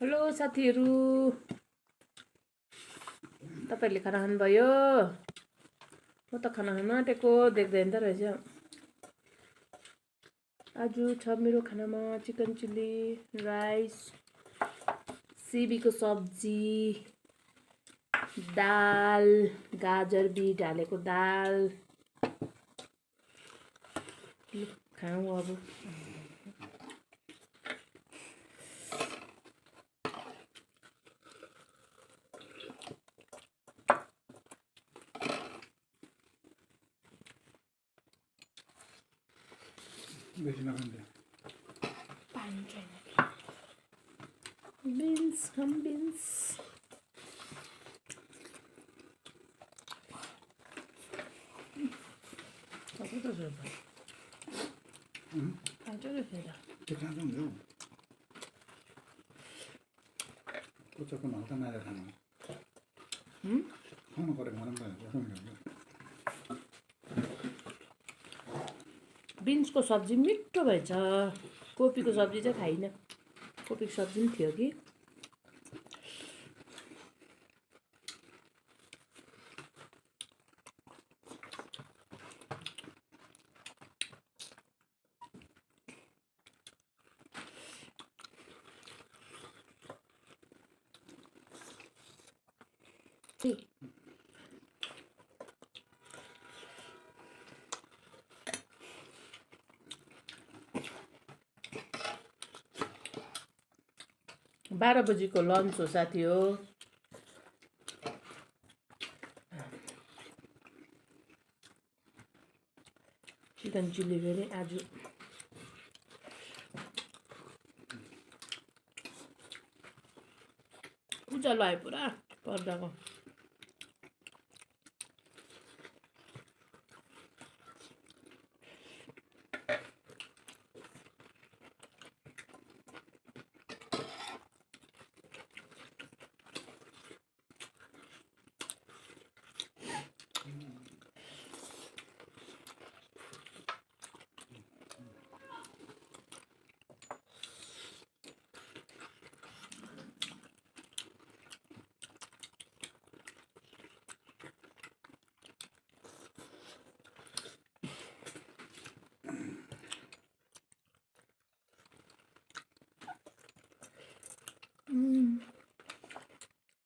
Hello साथीहरू, तपाईहरुले खाना खानुभयो? म त खाना खान आँटेको, देख्दैन त रहेछ। आज छ मेरो खानामा चिकन चिल्ली, राइस, सिबीको सब्जी, दाल, गाजर बिट हालेको दाल। खाऊ अब। बेसी नखान्छ पानी छैन। बिन्स हम बिन्स। कस्तो त छ त? खान्छ र फेरि। त्यो खान्छ हुन्छ हौ कुचोको हल्का मारेर खानु खानु पऱ्यो मलाई पनि त बिन्सको सब्जी मिठो भएछ। कोपीको सब्जी चाहिँ खाइनँ। कोपीको सब्जी पनि थियो कि। बाह्र बजीको लन्च हो साथी हो। चिकन चिल्ली फेरि आज उज्यालो आयो पुरा पर्दाको।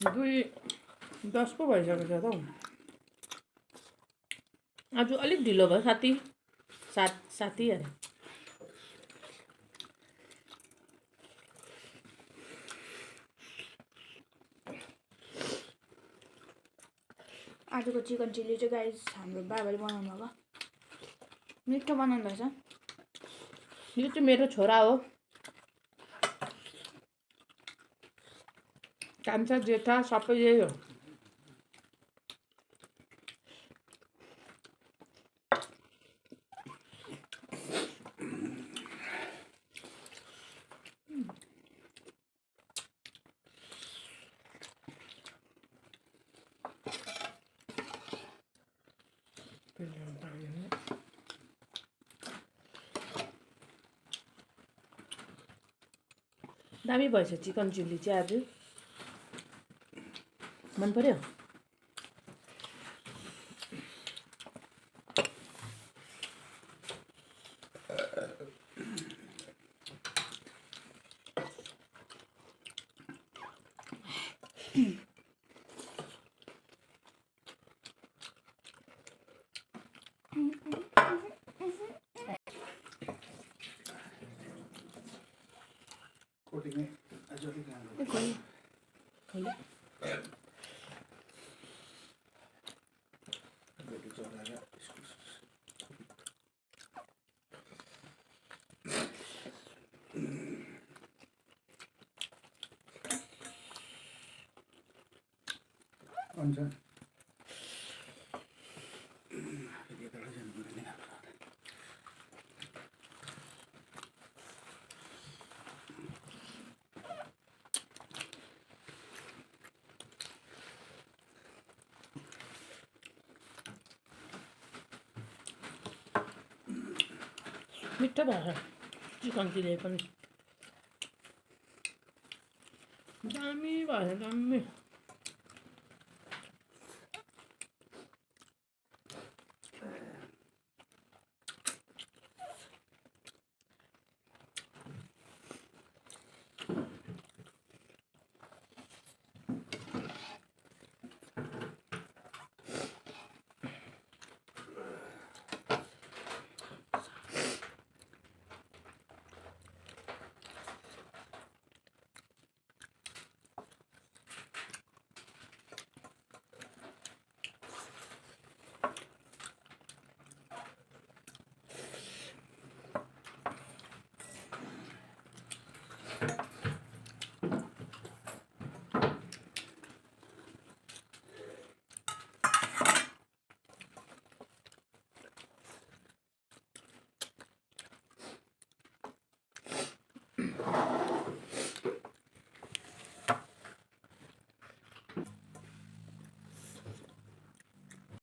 दुई 10 पो भइसकेको छ त हौ। आज अलिक ढिलो भयो साथी। साथी अरे। आजको चिकन चिल्ली चाहिँ गाइस हाम्रो बाबाले बनाउनु भएको मिठो बनाउनु भएछ। यो चाहिँ मेरो छोरा हो। कान्छा जेठा सबै यही हो। दामी भएछ चिकन चिल्ली चाहिँ आज। मन पर्यो? कोटी नै आज अलिक राम्रो कोटी चलाएर हुन्छ फेरि यताबाट जानु पर्यो नि। मिठो भएछ चिकन चिल्ली पनि। दामी भएछ दामी